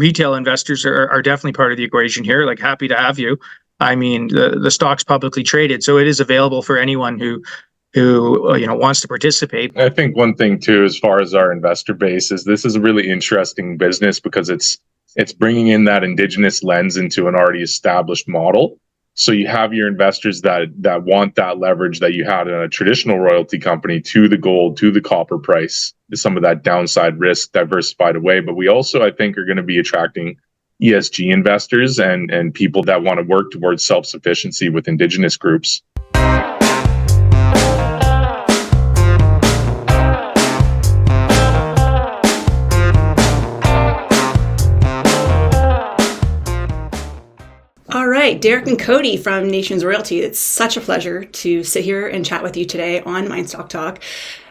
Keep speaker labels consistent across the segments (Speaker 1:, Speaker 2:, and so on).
Speaker 1: retail investors are definitely part of the equation here. Like, happy to have you. I mean, the stock's publicly traded, so it is available for anyone who wants to participate.
Speaker 2: I think one thing too, as far as our investor base, is this is a really interesting business because it's bringing in that Indigenous lens into an already established model. So you have your investors that want that leverage that you had in a traditional royalty company to the gold, to the copper price, some of that downside risk diversified away. But we also, I think, are going to be attracting ESG investors and people that want to work towards self-sufficiency with Indigenous groups.
Speaker 3: All right, Derek and Cody from Nations Royalty. It's such a pleasure to sit here and chat with you today on Mindstock Talk.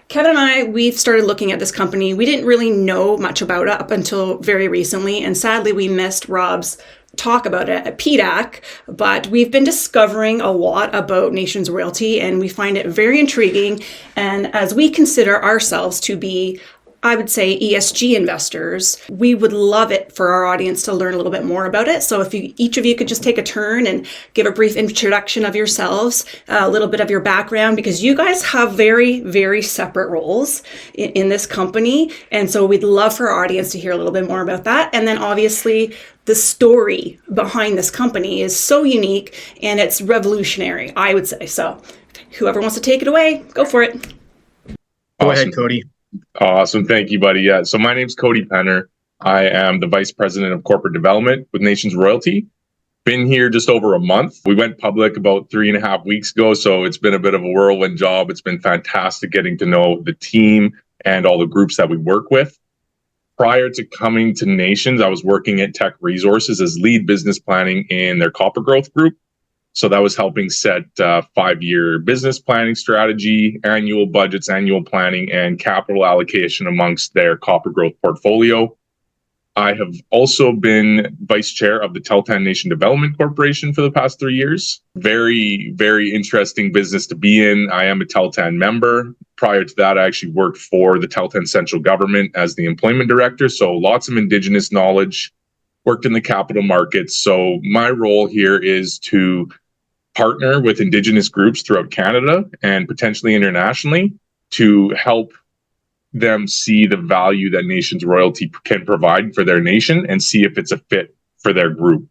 Speaker 3: Kevin and I, we've started looking at this company. We didn't really know much about it up until very recently, and sadly we missed Rob's talk about it at PDAC, but we've been discovering a lot about Nations Royalty, and we find it very intriguing. And as we consider ourselves to be, I would say, ESG investors, we would love it for our audience to learn a little bit more about it. So if each of you could just take a turn and give a brief introduction of yourselves, a little bit of your background, because you guys have very, very separate roles in this company. And so we'd love for our audience to hear a little bit more about that. And then obviously the story behind this company is so unique and it's revolutionary, I would say. So whoever wants to take it away, go for it.
Speaker 1: Go ahead, Cody.
Speaker 2: Awesome. Thank you, buddy. Yeah. So my name's 𝗀𝗢𝗓𝗏. I am the Vice President of Corporate Development with Nations Royalty. Been here just over a month. We went public about 3.5 weeks ago, so it's been a bit of a whirlwind job. It's been fantastic getting to know the team and all the groups that we work with. Prior to coming to Nations, I was working at Teck Resources as lead business planning in their copper growth group. So that was helping set 5-year business planning strategy, annual budgets, annual planning, and capital allocation amongst their copper growth portfolio. I have also been vice chair of the 𝗏𝗏 Nation Development Corporation for the past 3 years. Very, very interesting business to be in. I am a 𝗏𝗏 member. Prior to that, I actually worked for the 𝗏𝗏 central government as the employment director. So lots of Indigenous knowledge, worked in the capital markets. So my role here is to partner with Indigenous groups throughout Canada and potentially internationally to help them see the value that Nations Royalty can provide for their nation and see if it's a fit for their group.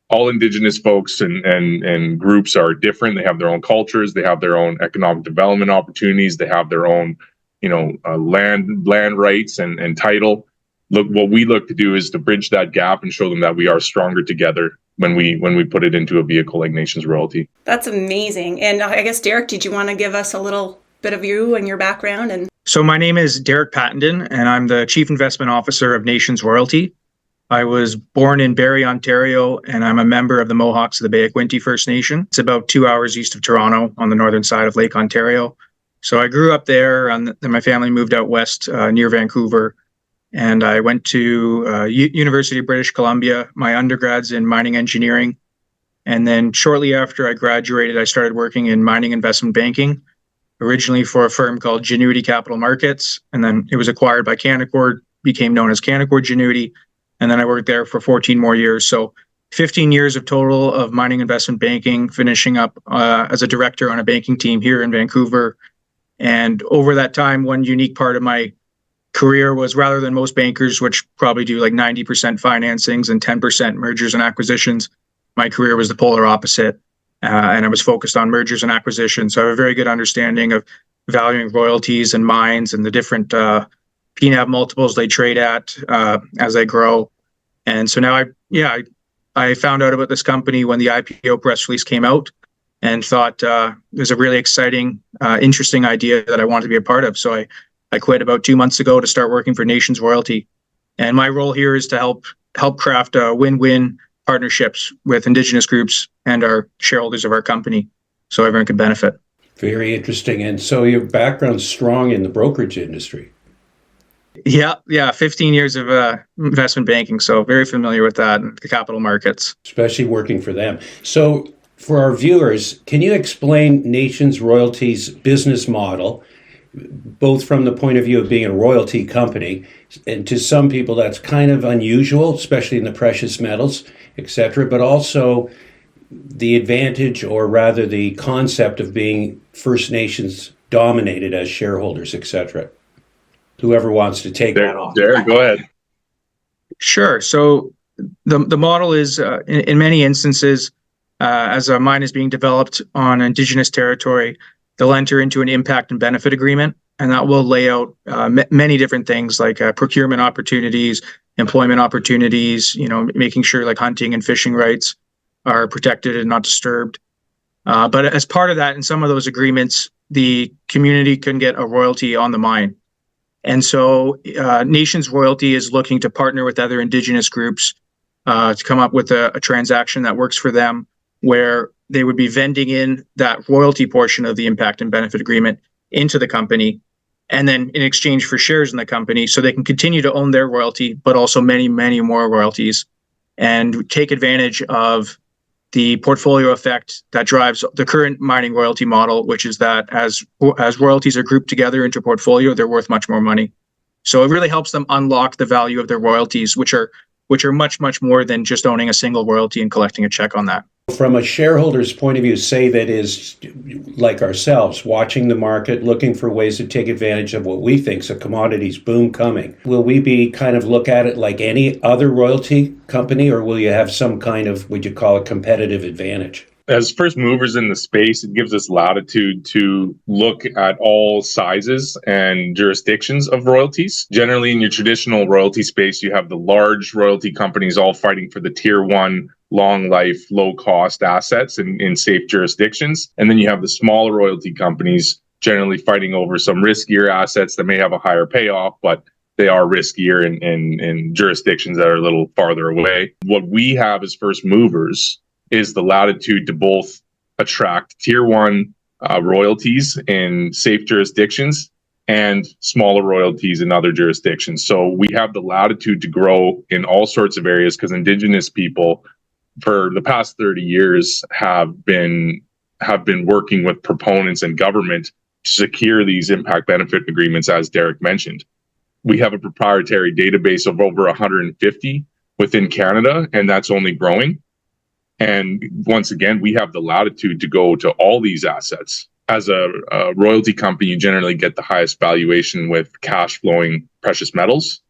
Speaker 2: All Indigenous folks and groups are different. They have their own cultures. They have their own economic development opportunities. They have their own, land rights and title. Look, what we look to do is to bridge that gap and show them that we are stronger together when we put it into a vehicle like Nations Royalty.
Speaker 3: That's amazing. And I guess, Derek, did you want to give us a little bit of you and your background?
Speaker 1: So my name is Derek Pattenden, and I'm the Chief Investment Officer of Nations Royalty. I was born in Barrie, Ontario, and I'm a member of the Mohawks of the 𝗏𝗏𝗏𝗏 First Nation. It's about 2 hours east of Toronto on the northern side of Lake Ontario. So I grew up there, and then my family moved out west near Vancouver. And I went to University of British Columbia, my undergrad's in mining engineering. And then shortly after I graduated, I started working in mining investment banking, originally for a firm called Genuity Capital Markets. And then it was acquired by Canaccord, became known as Canaccord Genuity. And then I worked there for 14 more years. So 15 years of total of mining investment banking, finishing up as a director on a banking team here in Vancouver. And over that time, one unique part of my career was, rather than most bankers, which probably do like 90% financings and 10% mergers and acquisitions, my career was the polar opposite. And I was focused on mergers and acquisitions. So I have a very good understanding of valuing royalties and mines and the different PNAV multiples they trade at as they grow. And so now I found out about this company when the IPO press release came out and thought it was a really exciting, interesting idea that I wanted to be a part of. So I quit about 2 months ago to start working for Nations Royalty. And my role here is to help craft win-win partnerships with Indigenous groups and our shareholders of our company so everyone can benefit.
Speaker 4: Very interesting. And so your background's strong in the brokerage industry.
Speaker 1: Yeah, 15 years of investment banking, so very familiar with that, and the capital markets.
Speaker 4: Especially working for them. So for our viewers, can you explain Nations Royalty's business model both from the point of view of being a royalty company, and to some people that's kind of unusual, especially in the precious metals, etc., but also the advantage, or rather the concept of being First Nations dominated as shareholders, etc. Whoever wants to take that on.
Speaker 2: Derek, go ahead.
Speaker 1: Sure. So the model is, in many instances, as a mine is being developed on Indigenous territory, they'll enter into an impact and benefit agreement, and that will lay out many different things like procurement opportunities, employment opportunities, making sure like hunting and fishing rights are protected and not disturbed. But as part of that, in some of those agreements, the community can get a royalty on the mine. And so Nations Royalty is looking to partner with other Indigenous groups to come up with a transaction that works for them, where they would be vending in that royalty portion of the impact and benefit agreement into the company, and then in exchange for shares in the company, so they can continue to own their royalty, but also many, many more royalties, and take advantage of the portfolio effect that drives the current mining royalty model, which is that as royalties are grouped together into portfolio, they're worth much more money. So it really helps them unlock the value of their royalties, which are much, much more than just owning a single royalty and collecting a check on that.
Speaker 4: From a shareholder's point of view, say that is like ourselves, watching the market, looking for ways to take advantage of what we think is a commodities boom coming. Will we be kind of look at it like any other royalty company, or will you have some kind of, would you call it, competitive advantage?
Speaker 2: As first movers in the space, it gives us latitude to look at all sizes and jurisdictions of royalties. Generally, in your traditional royalty space, you have the large royalty companies all fighting for the tier one, long life, low cost assets in safe jurisdictions. And then you have the smaller royalty companies generally fighting over some riskier assets that may have a higher payoff, but they are riskier in jurisdictions that are a little farther away. What we have as first movers is the latitude to both attract tier one royalties in safe jurisdictions and smaller royalties in other jurisdictions. So we have the latitude to grow in all sorts of areas, because Indigenous people for the past 30 years have been working with proponents and government to secure these impact benefit agreements, as Derek mentioned. We have a proprietary database of over 150 within Canada, and that's only growing. And once again, we have the latitude to go to all these assets. As a royalty company, you generally get the highest valuation with cash flowing precious metals.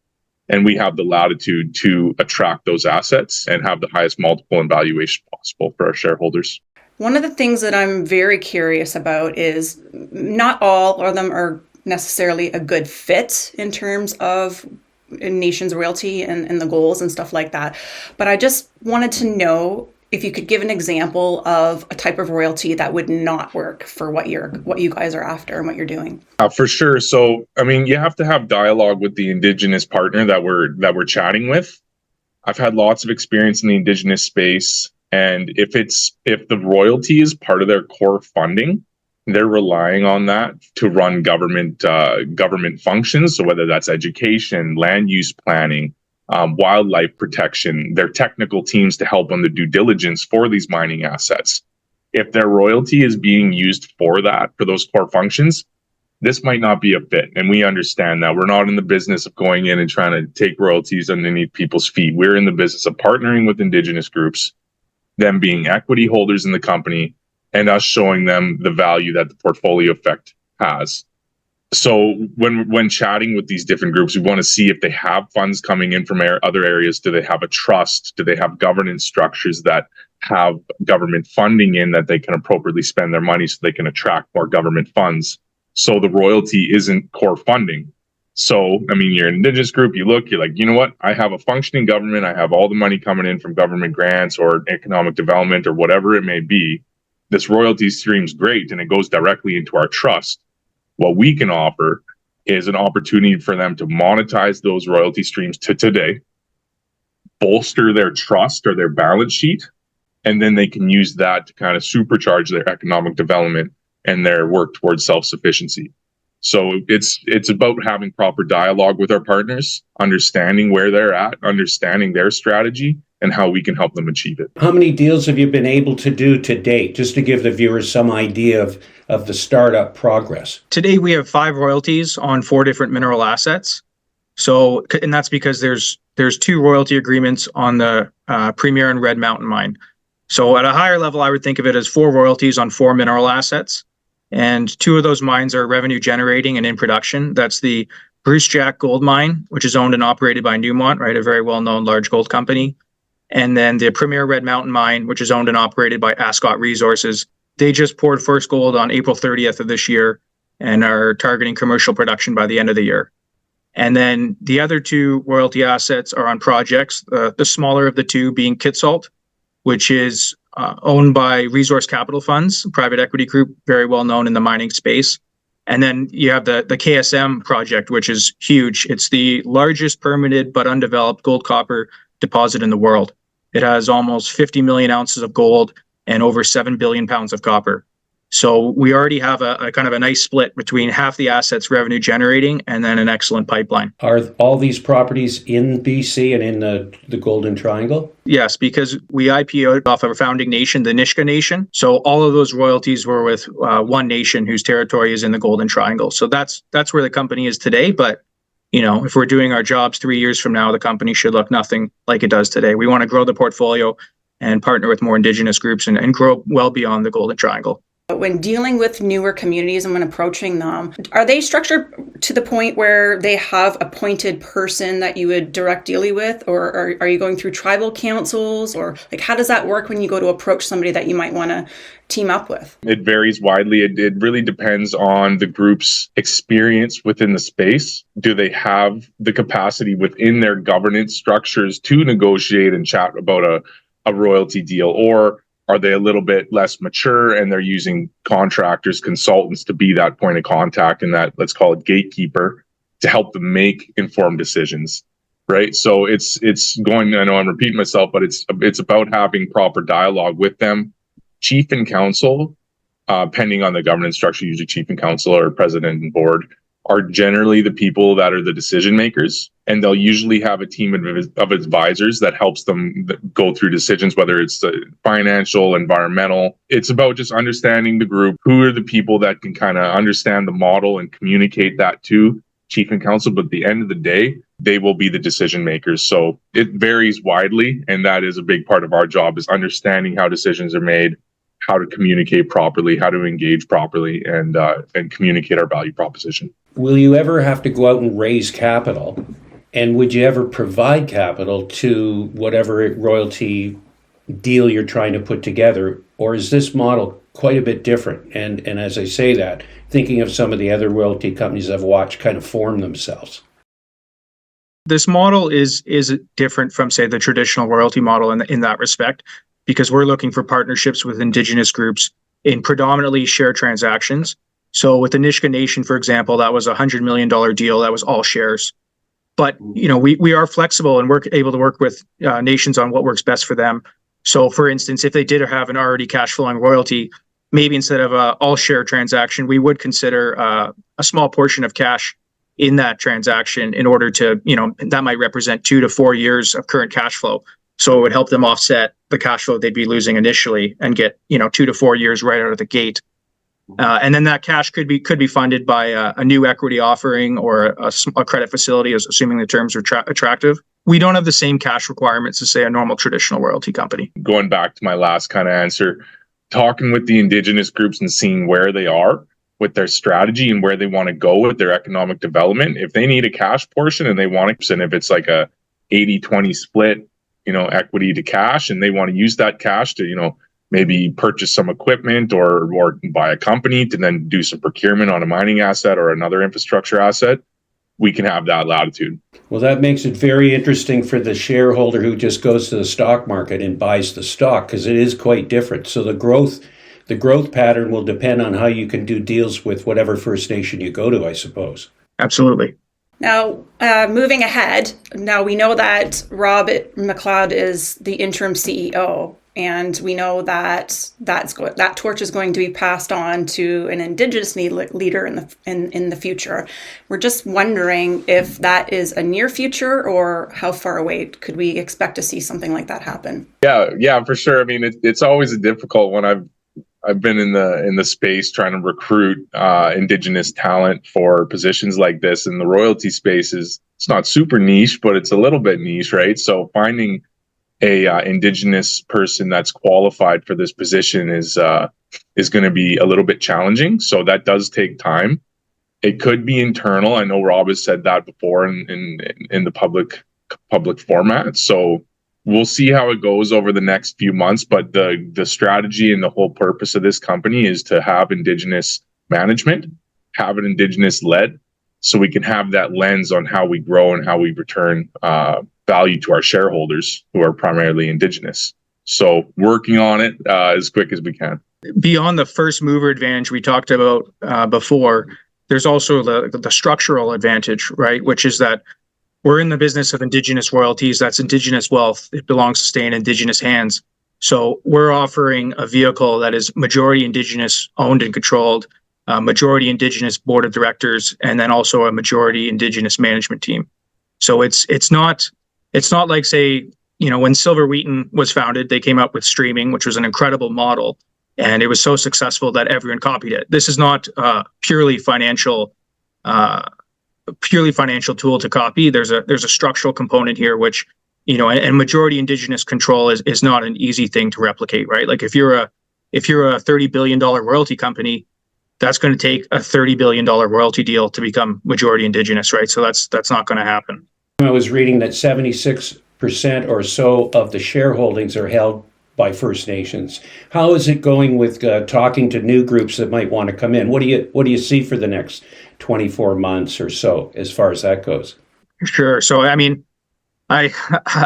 Speaker 2: And we have the latitude to attract those assets and have the highest multiple and valuation possible for our shareholders.
Speaker 3: One of the things that I'm very curious about is not all of them are necessarily a good fit in terms of Nations Royalty and the goals and stuff like that. But I just wanted to know if you could give an example of a type of royalty that would not work for what you guys are after and what you're doing.
Speaker 2: For sure. So, I mean, you have to have dialogue with the Indigenous partner that we're chatting with. I've had lots of experience in the Indigenous space, and if the royalty is part of their core funding, they're relying on that to run government functions. So whether that's education, land use planning, wildlife protection, their technical teams to help on the due diligence for these mining assets. If their royalty is being used for those core functions, this might not be a fit. And we understand that. We're not in the business of going in and trying to take royalties underneath people's feet. We're in the business of partnering with Indigenous groups, them being equity holders in the company, and us showing them the value that the portfolio effect has. So when chatting with these different groups, we want to see if they have funds coming in from other areas. Do they have a trust? Do they have governance structures that have government funding in that they can appropriately spend their money so they can attract more government funds? So the royalty isn't core funding. So, I mean, you're an Indigenous group, you're like, you know what? I have a functioning government. I have all the money coming in from government grants or economic development or whatever it may be. This royalty stream's great, and it goes directly into our trust. What we can offer is an opportunity for them to monetize those royalty streams to today, bolster their trust or their balance sheet, and then they can use that to kind of supercharge their economic development and their work towards self-sufficiency. So it's about having proper dialogue with our partners, understanding where they're at, understanding their strategy, and how we can help them achieve it.
Speaker 4: How many deals have you been able to do to date, just to give the viewers some idea of the startup progress?
Speaker 1: Today, we have 5 royalties on 4 different mineral assets. So, and that's because there's 2 royalty agreements on the Premier and Red Mountain mine. So at a higher level, I would think of it as 4 royalties on 4 mineral assets. And 2 of those mines are revenue generating and in production. That's the Brucejack gold mine, which is owned and operated by Newmont, right? A very well-known large gold company. And then the Premier Red Mountain mine, which is owned and operated by Ascot Resources. They just poured first gold on April 30th of this year and are targeting commercial production by the end of the year. And then the other 2 royalty assets are on projects, the smaller of the 2 being 𝗀𝗏𝗧𝗬𝗓, which is owned by Resource Capital Funds, a private equity group, very well known in the mining space. And then you have the KSM project, which is huge. It's the largest permitted but undeveloped gold copper deposit in the world. It has almost 50 million ounces of gold and over 7 billion pounds of copper. So we already have a kind of a nice split between half the assets revenue generating and then an excellent pipeline.
Speaker 4: Are all these properties in BC and in the Golden Triangle?
Speaker 1: Yes, because we IPO'd off of a founding nation, the Nisga'a Nation. So all of those royalties were with one nation whose territory is in the Golden Triangle. So that's where the company is today. But you know, if we're doing our jobs 3 years from now, the company should look nothing like it does today. We want to grow the portfolio and partner with more Indigenous groups and grow well beyond the Golden Triangle.
Speaker 3: When dealing with newer communities and when approaching them, are they structured to the point where they have a appointed person that you would direct deal with, or are you going through tribal councils, or like how does that work when you go to approach somebody that you might want to team up with?
Speaker 2: It varies widely. It really depends on the group's experience within the space. Do they have the capacity within their governance structures to negotiate and chat about a royalty deal, or are they a little bit less mature and they're using contractors, consultants to be that point of contact and that, let's call it, gatekeeper to help them make informed decisions, right? So it's going, I know I'm repeating myself, but it's about having proper dialogue with them. Chief and council, pending on the governance structure, usually chief and council or president and board, are generally the people that are the decision makers, and they'll usually have a team of advisors that helps them go through decisions, whether it's financial, environmental. It's about just understanding the group, who are the people that can kind of understand the model and communicate that to chief and council, but at the end of the day, they will be the decision makers. So it varies widely, and that is a big part of our job, is understanding how decisions are made, how to communicate properly, how to engage properly, and communicate our value proposition.
Speaker 4: Will you ever have to go out and raise capital? And would you ever provide capital to whatever royalty deal you're trying to put together? Or is this model quite a bit different? And as I say that, thinking of some of the other royalty companies I've watched kind of form themselves.
Speaker 1: This model is different from, say, the traditional royalty model in that respect, because we're looking for partnerships with Indigenous groups in predominantly share transactions. So with the Nisga'a Nation, for example, that was a $100 million deal. That was all shares. But, you know, we are flexible and we're able to work with nations on what works best for them. So, for instance, if they did have an already cash flowing royalty, maybe instead of a all share transaction, we would consider a small portion of cash in that transaction in order to, you know, that might represent 2 to 4 years of current cash flow. So it would help them offset the cash flow they'd be losing initially and get, you know, 2 to 4 years right out of the gate. And then that cash could be funded by a new equity offering or a credit facility, assuming the terms are attractive. We don't have the same cash requirements as, say, a normal traditional royalty company.
Speaker 2: Going back to my last kind of answer, talking with the Indigenous groups and seeing where they are with their strategy and where they want to go with their economic development. If they need a cash portion and they want to, and if it's like a 80-20 split, you know, equity to cash, and they want to use that cash to, you know, maybe purchase some equipment or buy a company to then do some procurement on a mining asset or another infrastructure asset, we can have that latitude.
Speaker 4: Well, that makes it very interesting for the shareholder who just goes to the stock market and buys the stock, because it is quite different. So the growth pattern will depend on how you can do deals with whatever First Nation you go to, I suppose.
Speaker 1: Absolutely.
Speaker 3: Now, moving ahead, now we know that Rob McLeod is the interim CEO. And we know that that torch is going to be passed on to an Indigenous leader in the future. We're just wondering if that is a near future, or how far away could we expect to see something like that happen?
Speaker 2: Yeah, for sure. I mean, it's always a difficult one. I've been in the space trying to recruit Indigenous talent for positions like this, and the royalty space it's not super niche, but it's a little bit niche, right? So finding a Indigenous person that's qualified for this position is going to be a little bit challenging. So that does take time. It could be internal. I know Rob has said that before in the public format. So we'll see how it goes over the next few months. But the strategy and the whole purpose of this company is to have Indigenous management, have it Indigenous led, so we can have that lens on how we grow and how we return value to our shareholders who are primarily Indigenous. So working on it as quick as we can.
Speaker 1: Beyond the first mover advantage we talked about before, there's also the structural advantage, right? Which is that we're in the business of Indigenous royalties. That's Indigenous wealth. It belongs to stay in Indigenous hands. So we're offering a vehicle that is majority Indigenous owned and controlled, majority Indigenous board of directors, and then also a majority Indigenous management team. So it's not like, say, when Silver Wheaton was founded, they came up with streaming, which was an incredible model, and it was so successful that everyone copied it. This is not purely financial tool to copy. There's a structural component here, which and majority Indigenous control is not an easy thing to replicate, right? Like if you're a $30 billion royalty company, that's going to take a $30 billion royalty deal to become majority Indigenous, right? So that's not going to happen.
Speaker 4: I was reading that 76% or so of the shareholdings are held by First Nations. How is it going with talking to new groups that might want to come in? What do you see for the next 24 months or so as far as that goes?
Speaker 1: Sure. So I mean, I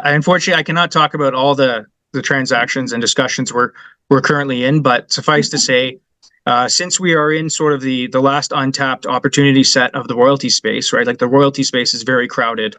Speaker 1: unfortunately I cannot talk about all the transactions and discussions we're currently in, but suffice to say, since we are in sort of the last untapped opportunity set of the royalty space, right? Like the royalty space is very crowded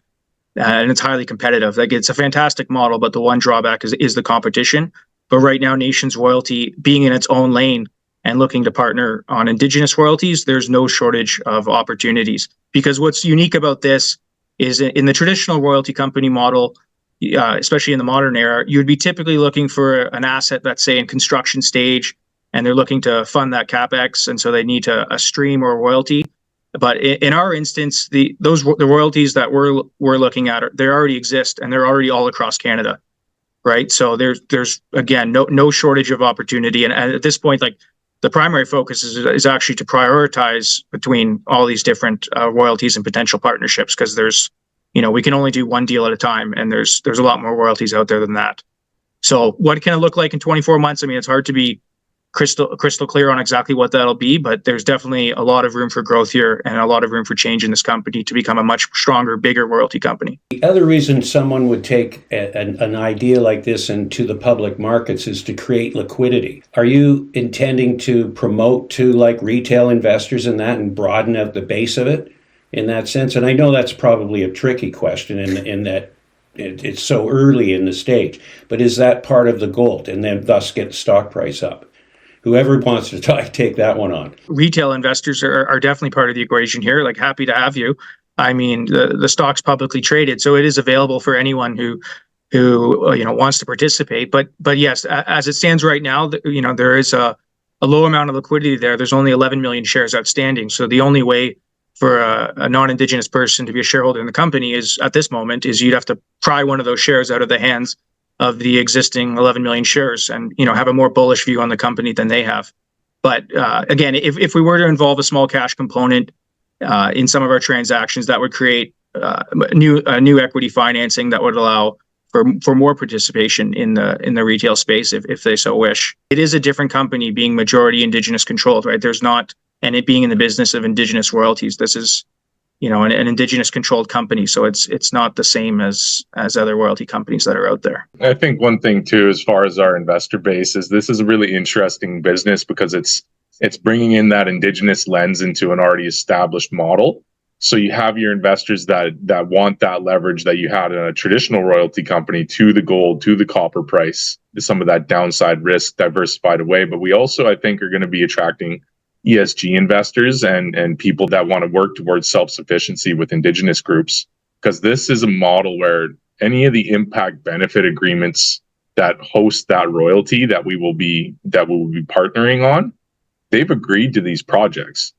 Speaker 1: and it's highly competitive. Like it's a fantastic model, but the one drawback is the competition. But right now, Nations Royalty being in its own lane and looking to partner on Indigenous royalties, there's no shortage of opportunities. Because what's unique about this is in the traditional royalty company model, especially in the modern era, you'd be typically looking for an asset that's, say, in construction stage, and they're looking to fund that capex, and so they need a stream or a royalty. But in our instance, the royalties that we're looking at, they already exist, and they're already all across Canada, right? So there's again no shortage of opportunity, and at this point, like the primary focus is actually to prioritize between all these different royalties and potential partnerships, because there's we can only do one deal at a time, and there's a lot more royalties out there than that. So what can it look like in 24 months? I mean, it's hard to be crystal clear on exactly what that'll be, but there's definitely a lot of room for growth here and a lot of room for change in this company to become a much stronger, bigger royalty company.
Speaker 4: The other reason someone would take an idea like this into the public markets is to create liquidity. Are you intending to promote to like retail investors in that and broaden out the base of it in that sense? And I know that's probably a tricky question in that it's so early in the stage, but is that part of the goal, and then thus get the stock price up? Whoever wants to take that one on. Retail
Speaker 1: investors are definitely part of the equation here. Like, happy to have you. I mean, the stock's publicly traded, so it is available for anyone who wants to participate. But yes, as it stands right now, there is a low amount of liquidity there. There's only 11 million shares outstanding. So the only way for a non-Indigenous person to be a shareholder in the company is you'd have to pry one of those shares out of the hands of the existing 11 million shares and, have a more bullish view on the company than they have. But again, if we were to involve a small cash component in some of our transactions, that would create new equity financing that would allow for more participation in the retail space if they so wish. It is a different company being majority Indigenous controlled, right? There's not, and it being in the business of Indigenous royalties, this is an Indigenous controlled company. So it's not the same as other royalty companies that are out there.
Speaker 2: I think one thing too, as far as our investor base, is this is a really interesting business because it's bringing in that Indigenous lens into an already established model. So you have your investors that want that leverage that you had in a traditional royalty company to the gold, to the copper price, some of that downside risk diversified away. But we also, I think, are going to be attracting ESG investors and people that want to work towards self-sufficiency with Indigenous groups, because this is a model where any of the impact benefit agreements that host that royalty that we will be partnering on, they've agreed to these projects.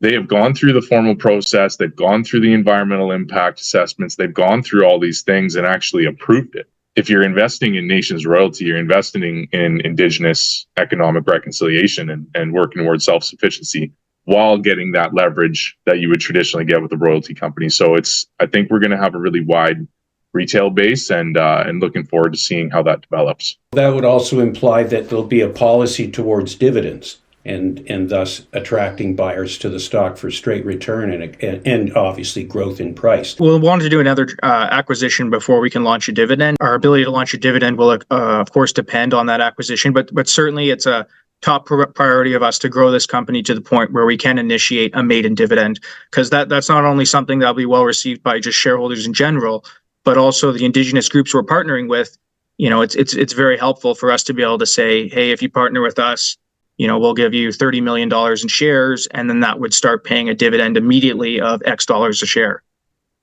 Speaker 2: They have gone through the formal process. They've gone through the environmental impact assessments. They've gone through all these things and actually approved it. If you're investing in Nations Royalty, you're investing in Indigenous economic reconciliation and working towards self-sufficiency while getting that leverage that you would traditionally get with a royalty company. So I think we're going to have a really wide retail base and looking forward to seeing how that develops.
Speaker 4: That would also imply that there'll be a policy towards dividends and thus attracting buyers to the stock for straight return and obviously growth in price.
Speaker 1: We'll want to do another acquisition before we can launch a dividend. Our ability to launch a dividend will, of course, depend on that acquisition, but certainly it's a top priority of us to grow this company to the point where we can initiate a maiden dividend, because that's not only something that'll be well received by just shareholders in general, but also the Indigenous groups we're partnering with. You know, it's very helpful for us to be able to say, hey, if you partner with us, you know, we'll give you $30 million in shares, and then that would start paying a dividend immediately of X dollars a share.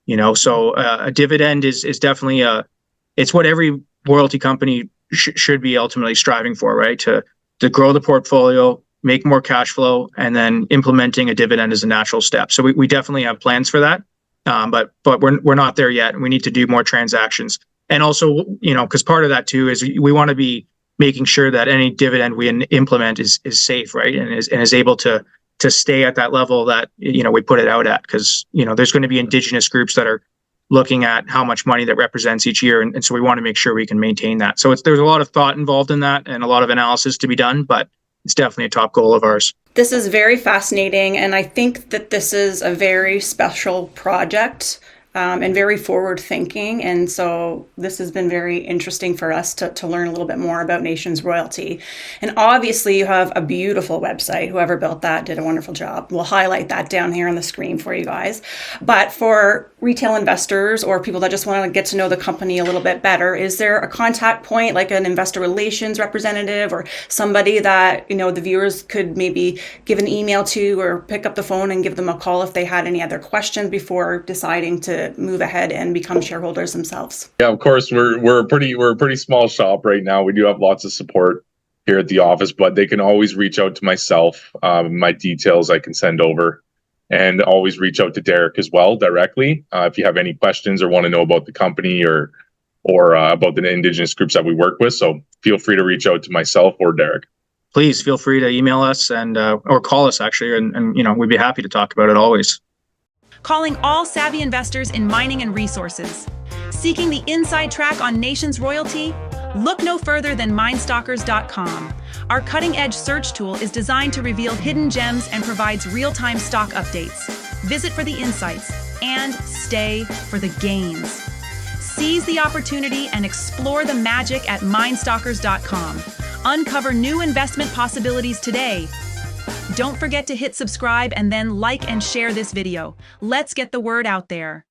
Speaker 1: You know, so a dividend is definitely it's what every royalty company should be ultimately striving for, right? To grow the portfolio, make more cash flow, and then implementing a dividend is a natural step. So we definitely have plans for that, but we're not there yet, and we need to do more transactions. And also, you know, because part of that too is we want to be making sure that any dividend we implement is safe, right, and is able to stay at that level that, you know, we put it out at, because, you know, there's going to be Indigenous groups that are looking at how much money that represents each year, and so we want to make sure we can maintain that. So there's a lot of thought involved in that and a lot of analysis to be done, but it's definitely a top goal of ours.
Speaker 3: This is very fascinating, and I think that this is a very special project. And very forward thinking. And so this has been very interesting for us to learn a little bit more about Nations Royalty. And obviously you have a beautiful website. Whoever built that did a wonderful job. We'll highlight that down here on the screen for you guys. But for retail investors or people that just want to get to know the company a little bit better, is there a contact point, like an investor relations representative or somebody that, you know, the viewers could maybe give an email to or pick up the phone and give them a call if they had any other questions before deciding to move ahead and become shareholders themselves?
Speaker 2: Yeah, of course, we're a pretty small shop right now. We do have lots of support here at the office, but they can always reach out to myself. My details I can send over, and always reach out to Derek as well directly if you have any questions or want to know about the company or about the Indigenous groups that we work with. So feel free to reach out to myself or Derek.
Speaker 1: Please feel free to email us and or call us actually, and you know, we'd be happy to talk about it always.
Speaker 5: Calling all savvy investors in mining and resources. Seeking the inside track on Nations Royalty? Look no further than minestalkers.com. Our cutting-edge search tool is designed to reveal hidden gems and provides real-time stock updates. Visit for the insights and stay for the gains. Seize the opportunity and explore the magic at minestalkers.com. Uncover new investment possibilities today. Don't forget to hit subscribe and then like and share this video. Let's get the word out there.